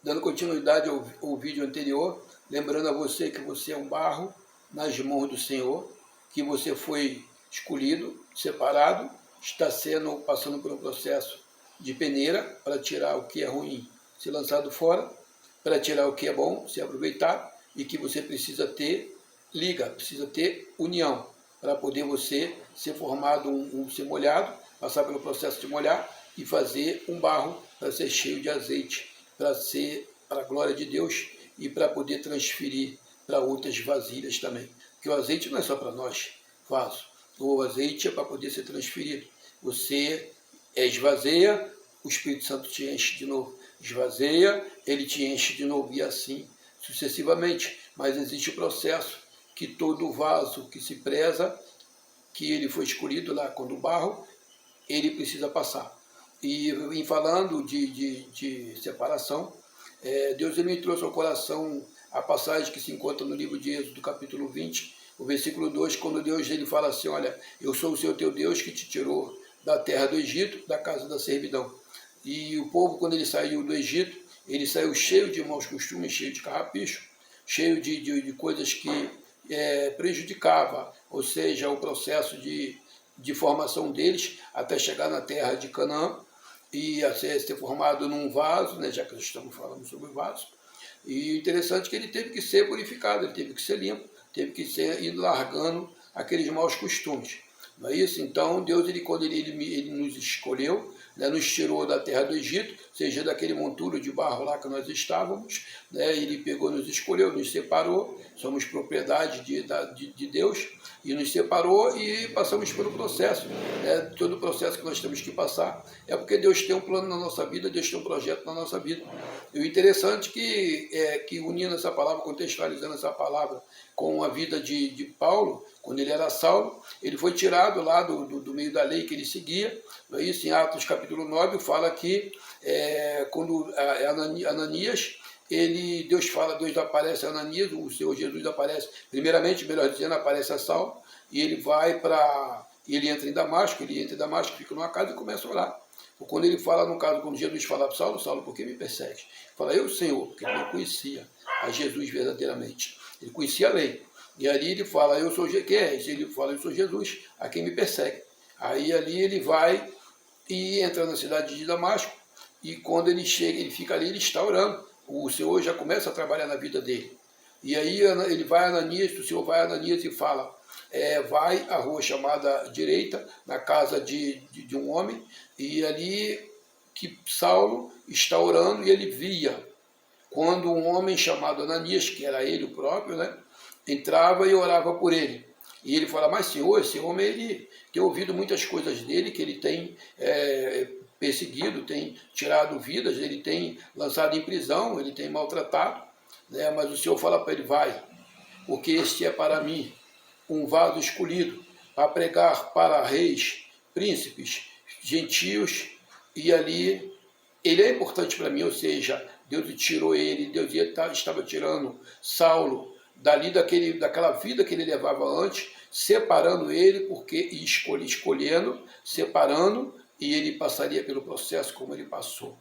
Dando continuidade ao vídeo anterior, lembrando a você que você é um barro nas mãos do Senhor, que você foi escolhido, separado, está passando por um processo de peneira para tirar o que é ruim, ser lançado fora, para tirar o que é bom, ser aproveitado, e que você precisa ter precisa ter união, para poder você ser formado, ser molhado, passar pelo processo de molhar e fazer um barro para ser cheio de azeite, para ser para a glória de Deus e para poder transferir para outras vasilhas também. Porque o azeite não é só para nós, vaso. O azeite é para poder ser transferido. Você esvazeia, o Espírito Santo te enche de novo. Esvazeia, ele te enche de novo e assim sucessivamente. Mas existe o processo que todo vaso que se preza, que ele foi escolhido lá quando o barro, ele precisa passar. E em falando de separação, Deus me trouxe ao coração a passagem que se encontra no livro de Êxodo, capítulo 20, o versículo 2, quando Deus ele fala assim, olha, eu sou o Senhor teu Deus que te tirou da terra do Egito, da casa da servidão. E o povo, quando ele saiu do Egito, ele saiu cheio de maus costumes, cheio de carrapicho, cheio de coisas que prejudicava, ou seja, o processo de formação deles até chegar na terra de Canaã e a ser formado num vaso, né, já que nós estamos falando sobre vaso. E interessante que ele teve que ser purificado, ele teve que ser limpo, teve que ser ir largando aqueles maus costumes. Não é isso? Então, Deus, quando ele nos escolheu, né, nos tirou da terra do Egito, seja daquele monturo de barro lá que nós estávamos, né, ele pegou, nos escolheu, nos separou, somos propriedade de Deus, e nos separou e passamos pelo processo. Né, todo o processo que nós temos que passar é porque Deus tem um plano na nossa vida, Deus tem um projeto na nossa vida. E o interessante que unindo essa palavra, contextualizando essa palavra com a vida de Paulo, quando ele era Saulo, ele foi tirado lá do meio da lei que ele seguia. Isso em Atos capítulo 9 fala que quando Ananias, Deus aparece a Ananias, o Senhor Jesus aparece, primeiramente, melhor dizendo, aparece a Saulo, e ele ele entra em Damasco, fica numa casa e começa a orar. Quando ele fala, no caso, quando Jesus fala para Saulo, Saulo, por que me persegue? Fala, eu, Senhor, porque ele não conhecia a Jesus verdadeiramente. Ele conhecia a lei. E ali ele fala, eu sou quem é? Ele fala, eu sou Jesus, a quem me persegue. Aí ali ele vai e entra na cidade de Damasco, e quando ele chega, ele fica ali, ele está orando. O Senhor já começa a trabalhar na vida dele. E aí ele vai a Ananias, o Senhor vai a Ananias e fala, vai à rua chamada direita, na casa de um homem, e ali que Saulo está orando, e ele via, quando um homem chamado Ananias, que era ele o próprio, né, entrava e orava por ele. E ele fala, mas Senhor, esse homem, ele tem ouvido muitas coisas dele, que ele tem perseguido, tem tirado vidas, ele tem lançado em prisão, ele tem maltratado, né, mas o Senhor fala para ele, vai, porque este é para mim um vaso escolhido para pregar para reis, príncipes, gentios, e ali ele é importante para mim, ou seja, Deus tirou ele, Deus estava tirando Saulo dali daquela vida que ele levava antes, separando ele, porque escolhendo, separando, e ele passaria pelo processo como ele passou.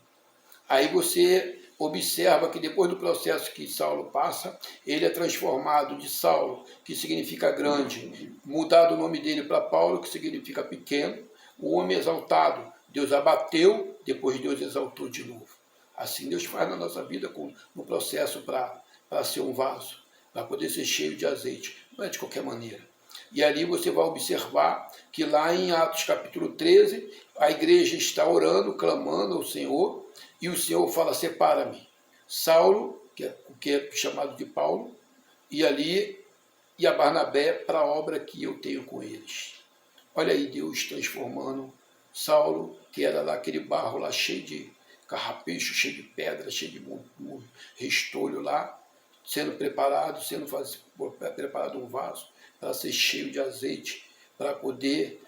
Aí você observa que depois do processo que Saulo passa, ele é transformado de Saulo, que significa grande, mudado o nome dele para Paulo, que significa pequeno, o homem exaltado, Deus abateu, depois Deus exaltou de novo. Assim Deus faz na nossa vida no processo para ser um vaso, para poder ser cheio de azeite, não é de qualquer maneira. E ali você vai observar que lá em Atos capítulo 13, a igreja está orando, clamando ao Senhor, e o Senhor fala, separa-me. Saulo, que é chamado de Paulo, e a Barnabé para a obra que eu tenho com eles. Olha aí Deus transformando Saulo, que era lá aquele barro lá cheio de carrapicho, cheio de pedra, cheio de restolho lá, sendo preparado um vaso para ser cheio de azeite, para poder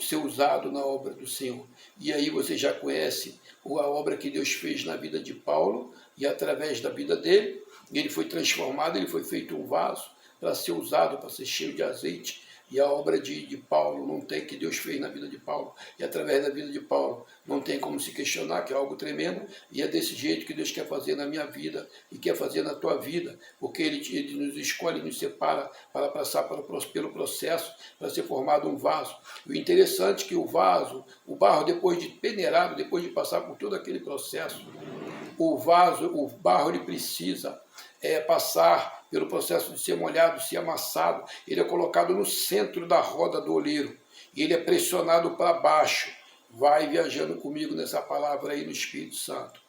ser usado na obra do Senhor. E aí você já conhece a obra que Deus fez na vida de Paulo, e através da vida dele, ele foi transformado, ele foi feito um vaso para ser usado, para ser cheio de azeite, E a obra de Paulo não tem, que Deus fez na vida de Paulo, e através da vida de Paulo, não tem como se questionar, que é algo tremendo, e é desse jeito que Deus quer fazer na minha vida, e quer fazer na tua vida, porque Ele nos escolhe, nos separa para passar pelo processo, para ser formado um vaso. O interessante é que o vaso, o barro, depois de peneirado, depois de passar por todo aquele processo, o barro, ele precisa passar pelo processo de ser molhado, ser amassado. Ele é colocado no centro da roda do oleiro e ele é pressionado para baixo. Vai viajando comigo nessa palavra aí no Espírito Santo.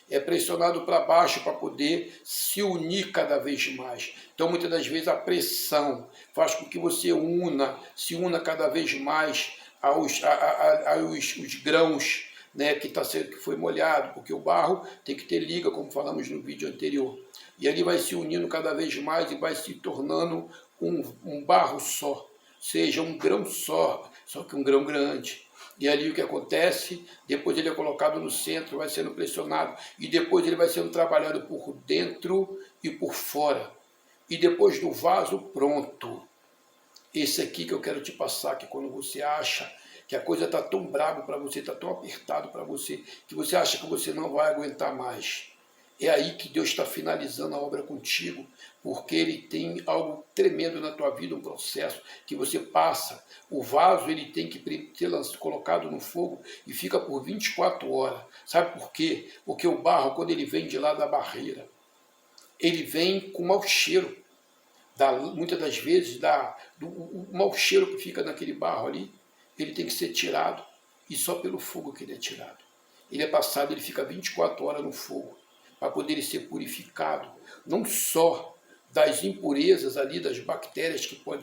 É pressionado para baixo para poder se unir cada vez mais. Então, muitas das vezes, a pressão faz com que você se una cada vez mais aos grãos, né, que foi molhado, porque o barro tem que ter liga, como falamos no vídeo anterior. E ali vai se unindo cada vez mais e vai se tornando um barro só, seja um grão só que um grão grande. E ali o que acontece, depois ele é colocado no centro, vai sendo pressionado, e depois ele vai sendo trabalhado por dentro e por fora. E depois do vaso pronto, esse aqui que eu quero te passar, que quando você acha que a coisa está tão brava para você, está tão apertado para você, que você acha que você não vai aguentar mais. É aí que Deus está finalizando a obra contigo, porque Ele tem algo tremendo na tua vida, um processo que você passa. O vaso ele tem que ser colocado no fogo e fica por 24 horas. Sabe por quê? Porque o barro, quando ele vem de lá da barreira, ele vem com mau cheiro. Muitas das vezes, o mau cheiro que fica naquele barro ali, ele tem que ser tirado, e só pelo fogo que ele é tirado. Ele é passado, ele fica 24 horas no fogo, para poder ser purificado, não só das impurezas ali, das bactérias que pode